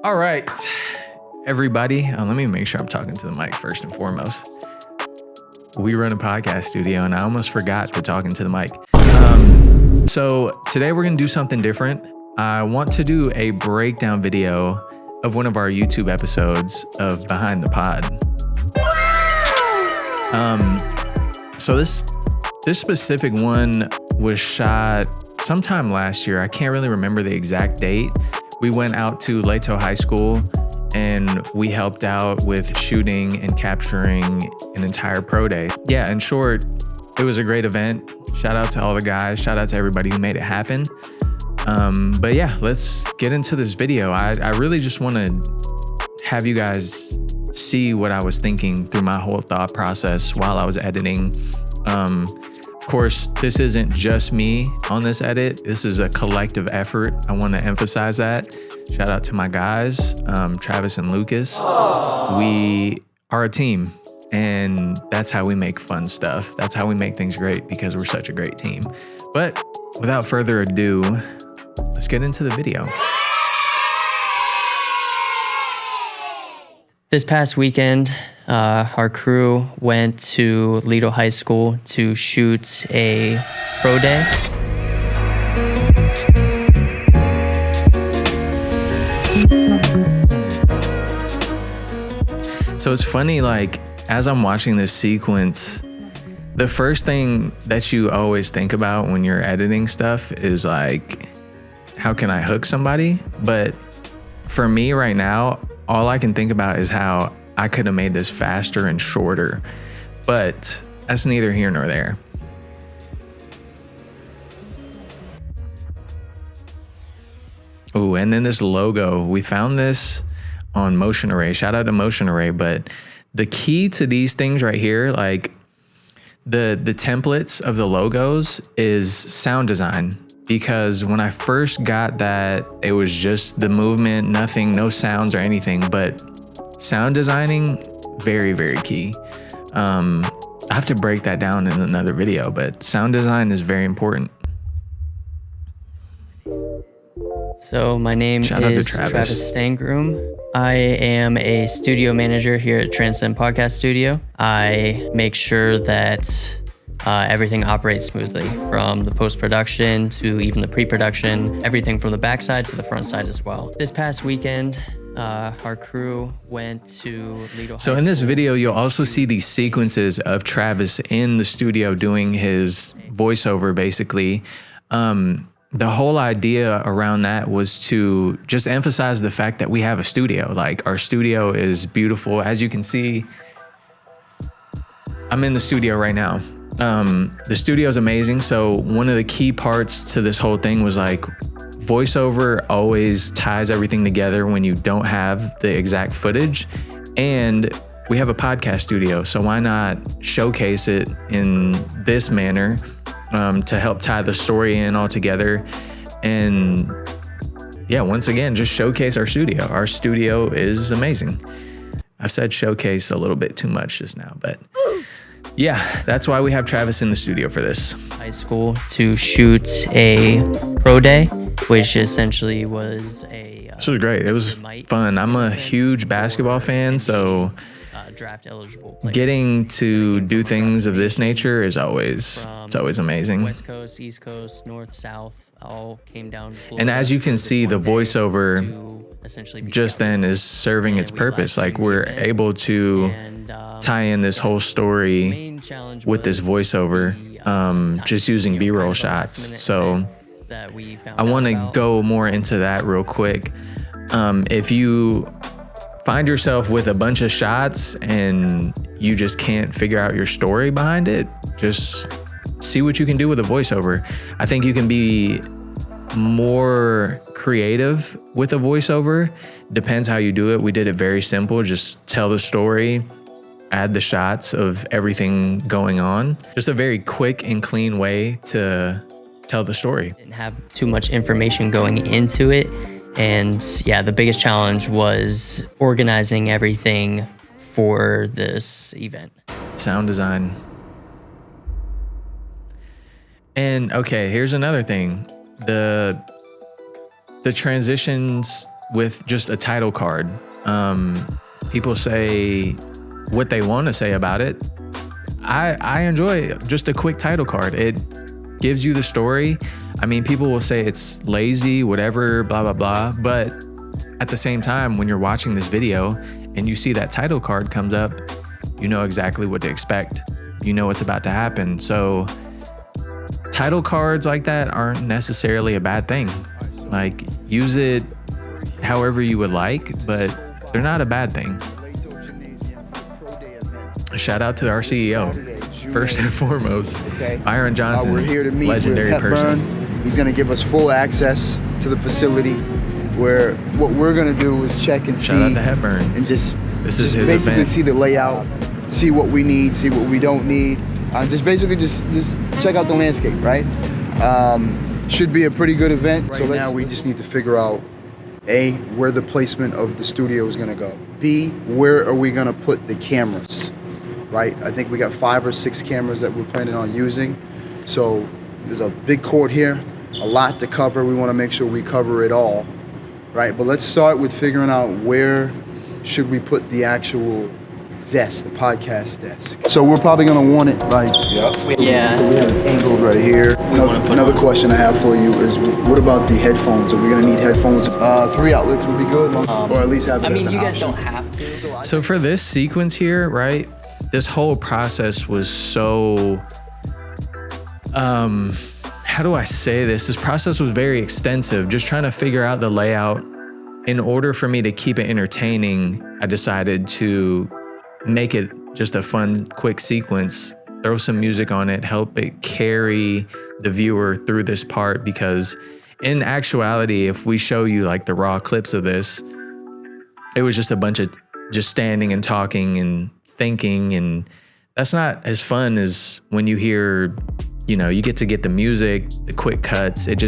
All right, everybody. Let me make sure I'm talking to the mic first and foremost. We run a podcast studio, and I almost forgot to talk into the mic. So today we're going to do something different. I want to do a breakdown video of one of our YouTube episodes of Behind the Pod. So this specific one was shot sometime last year. I can't really remember the exact date. We went out to Leto High School and we helped out with shooting and capturing an entire pro day. Yeah, in short, it was a great event. Shout out to all the guys. Shout out to everybody who made it happen. But yeah, let's get into this video. I really just want to have you guys see what I was thinking through my whole thought process while I was editing. Of course, this isn't just me on this edit. This is a collective effort. I want to emphasize that. Shout out to my guys, Travis and Lucas. We are a team, and that's how we make fun stuff. That's how we make things great, because we're such a great team. But without further ado, let's get into the video. This past weekend, our crew went to Leto High School to shoot a pro day. So it's funny, like, as I'm watching this sequence, the first thing that you always think about when you're editing stuff is like, how can I hook somebody? But for me right now, all I can think about is how I could have made this faster and shorter. But that's neither here nor there. Oh, and then this logo, we found this on Motion Array. Shout out to Motion Array. But the key to these things right here, like the templates of the logos, is sound design. Because when I first got that, it was just the movement, nothing, no sounds or anything. But sound designing, very, very key. I have to break that down in another video, but sound design is very important. So my name is Travis Stangroom. I am a studio manager here at Transcend Podcast Studio. I make sure that everything operates smoothly, from the post-production to even the pre-production, everything from the backside to the front side as well. This past weekend, our crew went to Leto High So in this video, you'll also see these sequences of Travis in the studio doing his voiceover, basically. The whole idea around that was to just emphasize the fact that we have a studio. Like, our studio is beautiful. As you can see, I'm in the studio right now. The studio is amazing. So one of the key parts to this whole thing was like, voiceover always ties everything together when you don't have the exact footage. And we have a podcast studio, so why not showcase it in this manner to help tie the story in all together? And yeah, once again, just showcase our studio. Our studio is amazing. I've said showcase a little bit too much just now, but yeah, that's why we have Travis in the studio for this. High School to shoot a pro day, which essentially was a... This was great. It was fun. I'm a huge basketball fan, so draft eligible players. Getting to do things of this nature is always amazing. West Coast, East Coast, North, South, all came down. And as you can see, the voiceover just then is serving its purpose. Like, we're able to tie in this whole story with this voiceover, just using B-roll shots. So I want to go more into that real quick. If you find yourself with a bunch of shots and you just can't figure out your story behind it, just see what you can do with a voiceover. I think you can be more creative with a voiceover. Depends how you do it. We did it very simple. Just tell the story, add the shots of everything going on. Just a very quick and clean way to tell the story. Didn't have too much information going into it. And yeah, the biggest challenge was organizing everything for this event. Sound design. And okay, here's another thing. The transitions with just a title card. People say what they want to say about it. I enjoy just a quick title card. It gives you the story. I mean, people will say it's lazy, whatever, blah, blah, blah. But at the same time, when you're watching this video and you see that title card comes up, you know exactly what to expect. You know what's about to happen. So title cards like that aren't necessarily a bad thing. Like, use it however you would like, but they're not a bad thing. Shout out to our CEO, first and foremost. Byron Johnson, we're here to meet legendary with person. He's going to give us full access to the facility, where what we're going to do is check and Shout out to Hepburn. And just his basically event. See the layout, see what we need, see what we don't need. Just check out the landscape, right? Should be a pretty good event. Right, so now we just need to figure out A, where the placement of the studio is going to go. B, where are we going to put the cameras? Right? I think we got 5 or 6 cameras that we're planning on using. So there's a big court here, a lot to cover. We want to make sure we cover it all, right? But let's start with figuring out where should we put the actual desk, the podcast desk. So we're probably going to want it like, Yeah. So we have it angled right here. Another question I have for you is, what about the headphones? Are we going to need headphones? 3 outlets would be good, or at least have it as an you guys option. don't have to. So for this sequence here, right, this whole process was so, how do I say this? This process was very extensive, just trying to figure out the layout. In order for me to keep it entertaining, I decided to make it just a fun, quick sequence, throw some music on it, help it carry the viewer through this part, because in actuality, if we show you like the raw clips of this, it was just a bunch of just standing and talking and thinking, and that's not as fun as when you hear, you know, you get to get the music, the quick cuts. It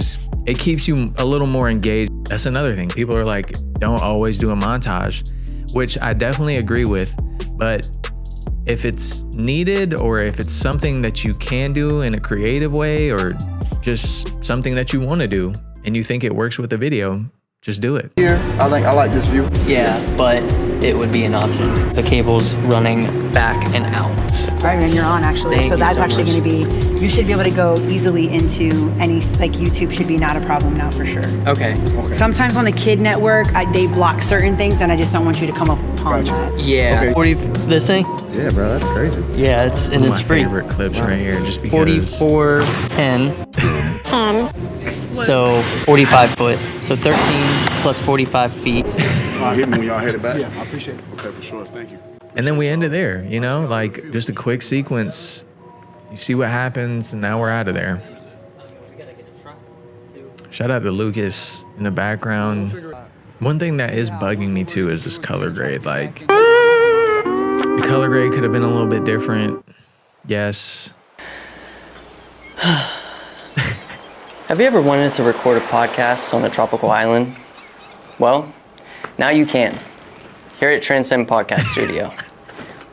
keeps you a little more engaged. That's another thing. People are like, don't always do a montage, which I definitely agree with. But if it's needed, or if it's something that you can do in a creative way, or just something that you want to do and you think it works with the video, just do it. Here, I like this view. Yeah, but it would be an option. The cable's running back and out. Right when you're on, actually. Thank So you that's so actually much. going to be, you should be able to go easily into any, like YouTube should be not a problem now for sure. Okay. Sometimes on the Kid Network, they block certain things and I just don't want you to come up upon that. Yeah. Okay. 40, this thing? Yeah, bro, that's crazy. Yeah, it's One of it's my free. favorite clips right here, just because 4410. So 45 foot. So 13 plus 45 feet. Hit me when y'all headed back. Yeah, I appreciate it. Okay, for sure. Thank you. And then we end it there, you know, like just a quick sequence. You see what happens, and now we're out of there. Shout out to Lucas in the background. One thing that is bugging me too is this color grade. Like, the color grade could have been a little bit different. Yes. Have you ever wanted to record a podcast on a tropical island? Well, now you can. Here at Transcend Podcast Studio.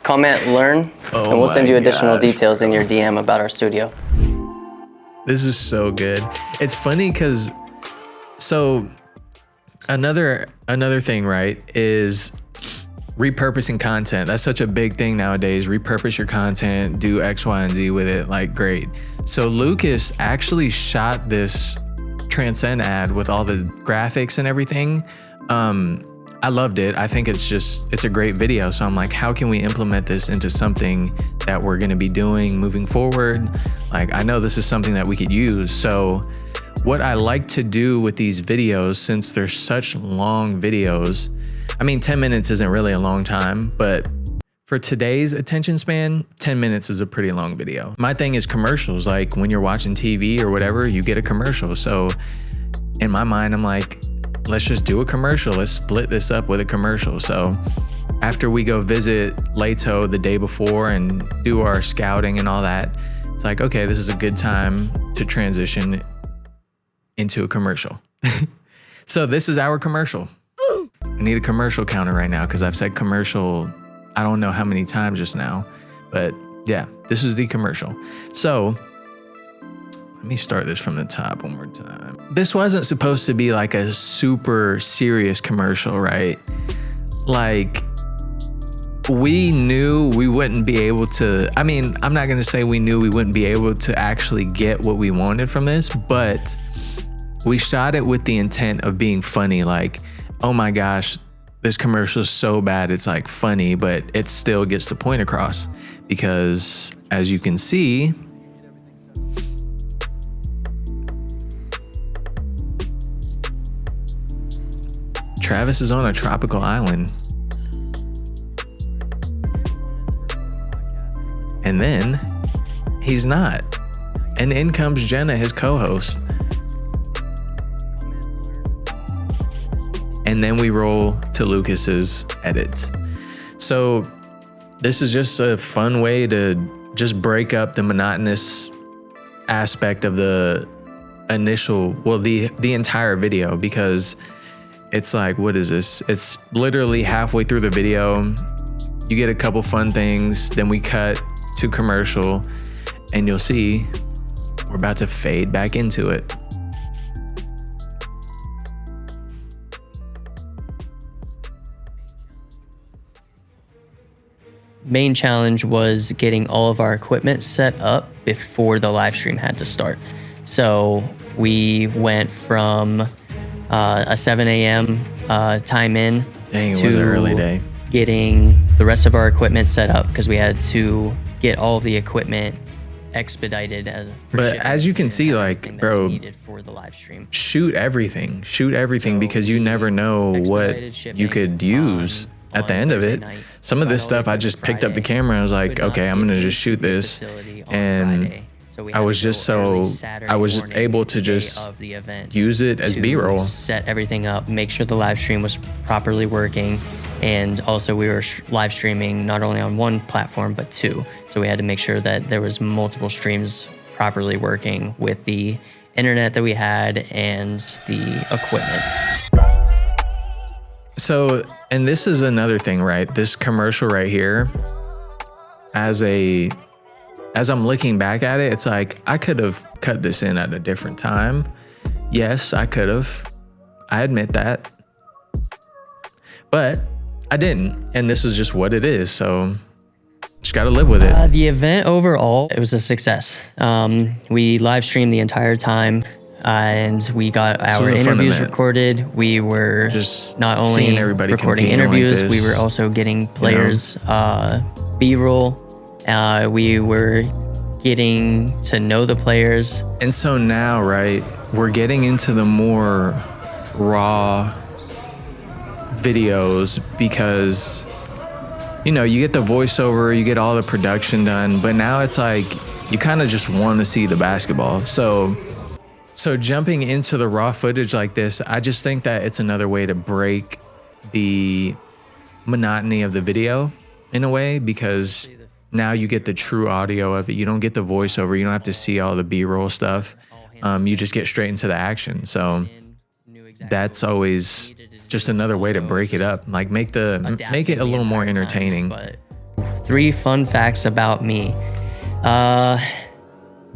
Comment, learn, Oh and we'll send you my additional gosh. details in your DM about our studio. This is so good. It's funny because, so another thing, right, is repurposing content. That's such a big thing nowadays. Repurpose your content, do X, Y, and Z with it. Like, great. So Lucas actually shot this Transcend ad with all the graphics and everything. I loved it. I think it's a great video. So I'm like, how can we implement this into something that we're going to be doing moving forward? Like, I know this is something that we could use. So what I like to do with these videos, since they're such long videos, I mean, 10 minutes isn't really a long time, but for today's attention span, 10 minutes is a pretty long video. My thing is commercials. Like, when you're watching TV or whatever, you get a commercial. So in my mind, I'm like, let's just do a commercial. Let's split this up with a commercial. So after we go visit Leto the day before and do our scouting and all that, it's like, okay, this is a good time to transition into a commercial. So this is our commercial. I need a commercial counter right now because I've said commercial, I don't know how many times just now, but yeah, this is the commercial. So Let me start this from the top one more time. This wasn't supposed to be like a super serious commercial, right? Like, we knew we wouldn't be able to, I mean, I'm not gonna say we knew we wouldn't be able to actually get what we wanted from this, but we shot it with the intent of being funny. Like, oh my gosh, this commercial is so bad, it's like funny, but it still gets the point across. Because as you can see, Travis is on a tropical island. And then he's not. And in comes Jenna, his co-host. And then we roll to Lucas's edit. So this is just a fun way to just break up the monotonous aspect of the initial, well, the entire video, because it's like, what is this? It's literally halfway through the video. You get a couple fun things, then we cut to commercial, and you'll see we're about to fade back into it. Main challenge was getting all of our equipment set up before the live stream had to start. So we went from a 7 a.m. Time in. Dang, it was an early day. Getting the rest of our equipment set up because we had to get all of the equipment expedited. But as you can see, like, bro, needed for the live stream. Shoot everything because you never know what you could use at the end of it. Some of this stuff, I just picked up the camera and I was like, okay, I'm gonna just shoot this. And I was just able to just use it as B-roll. Set everything up, make sure the live stream was properly working. And also we were live streaming not only on one platform, but two. So we had to make sure that there was multiple streams properly working with the internet that we had and the equipment. So, and this is another thing, right? This commercial right here, as I'm looking back at it, it's like, I could have cut this in at a different time. Yes, I could have. I admit that. But I didn't. And this is just what it is. So just got to live with it. The event overall, it was a success. We live streamed the entire time. And we got our interviews recorded. We were just not only recording interviews, like we were also getting players B-roll. We were getting to know the players. And so now, right, we're getting into the more raw videos because, you know, you get the voiceover, you get all the production done, but now it's like you kind of just want to see the basketball. So jumping into the raw footage like this, I just think that it's another way to break the monotony of the video in a way, because now you get the true audio of it. You don't get the voiceover. You don't have to see all the B-roll stuff. You just get straight into the action. So that's always just another way to break it up. Like make it a little more entertaining. 3 fun facts about me.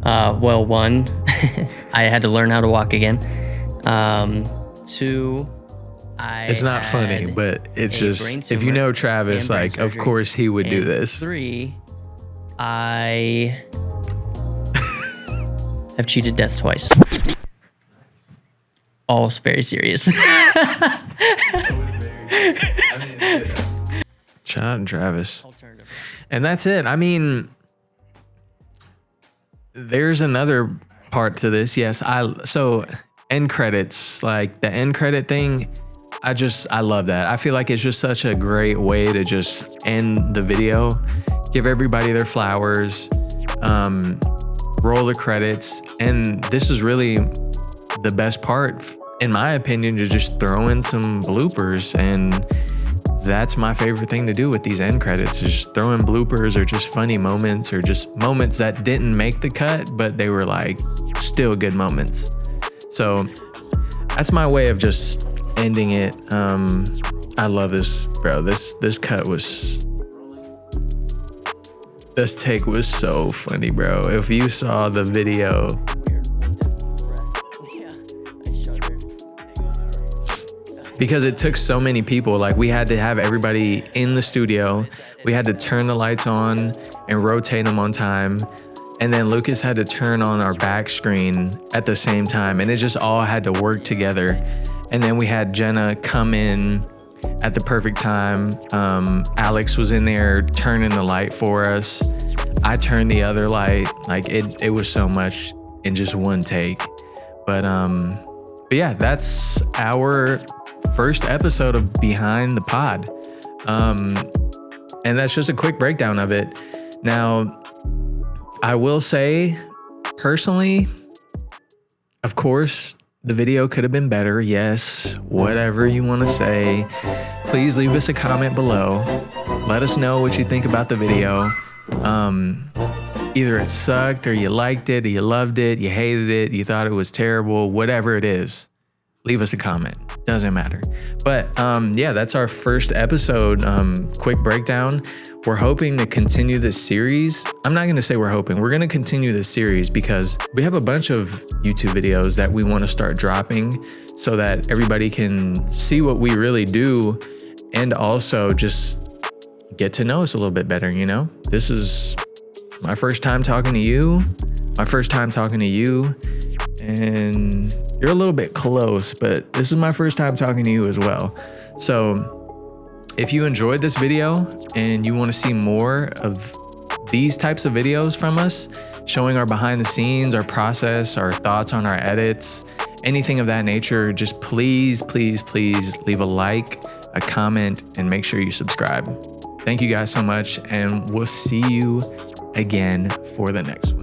Well, 1, I had to learn how to walk again. 2, it's not funny, but it's just, if you know Travis, like, of course he would do this. 3, I have cheated death twice. All very serious. Shout out to Travis. And that's it. I mean, there's another part to this. Yes, so end credits, like the end credit thing, I love that. I feel like it's just such a great way to just end the video, give everybody their flowers, roll the credits. And this is really the best part, in my opinion, to just throw in some bloopers. And that's my favorite thing to do with these end credits, is just throw in bloopers or just funny moments or just moments that didn't make the cut, but they were like still good moments. So that's my way of just ending it. I love this, bro. This take was so funny, bro. If you saw the video, because it took so many people. Like we had to have everybody in the studio. We had to turn the lights on and rotate them on time. And then Lucas had to turn on our back screen at the same time. And it just all had to work together. And then we had Jenna come in at the perfect time. Alex was in there turning the light for us. I turned the other light. Like it was so much in just one take. But yeah, that's our first episode of Behind the Pod. And that's just a quick breakdown of it. Now, I will say, personally, of course, the video could have been better. Yes, whatever you want to say. Please leave us a comment below. Let us know what you think about the video. Either it sucked, or you liked it, or you loved it, you hated it, you thought it was terrible, whatever it is. Leave us a comment. Doesn't matter. But yeah, that's our first episode. Quick breakdown. We're hoping to continue this series. I'm not going to say we're hoping. We're going to continue this series because we have a bunch of YouTube videos that we want to start dropping so that everybody can see what we really do and also just get to know us a little bit better, you know? This is my first time talking to you. And you're a little bit close, but this is my first time talking to you as well. So if you enjoyed this video and you want to see more of these types of videos from us, showing our behind the scenes, our process, our thoughts on our edits, anything of that nature, just please leave a like, a comment, and make sure you subscribe. Thank you guys so much, and we'll see you again for the next one.